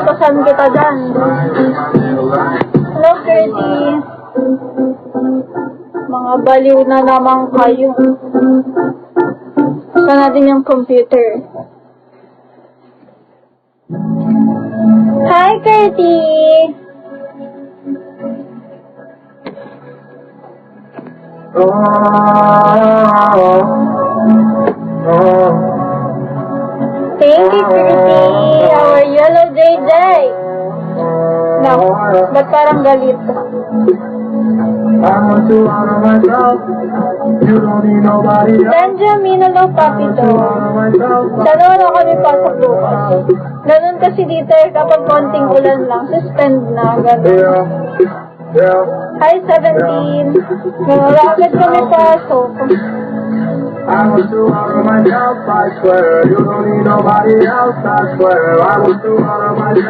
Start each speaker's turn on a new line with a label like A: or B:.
A: utosan kita dyan. Hello, Curtis. Mga baliw na naman kayo. Saan natin yung computer? Hi, Curtis. Thank you, Curtis. How are you? Hello, JJ. No, ba't parang galit? Benjamin, hello, Papi Dog. Dalawa na kami pasok bukas. Ganun kasi dito kapag konting ulan lang, suspend na, ganun. Hi, 17. Wala agad kami pasok. I was too out of myself, I swear. You don't need nobody else, I swear. I was too out of myself.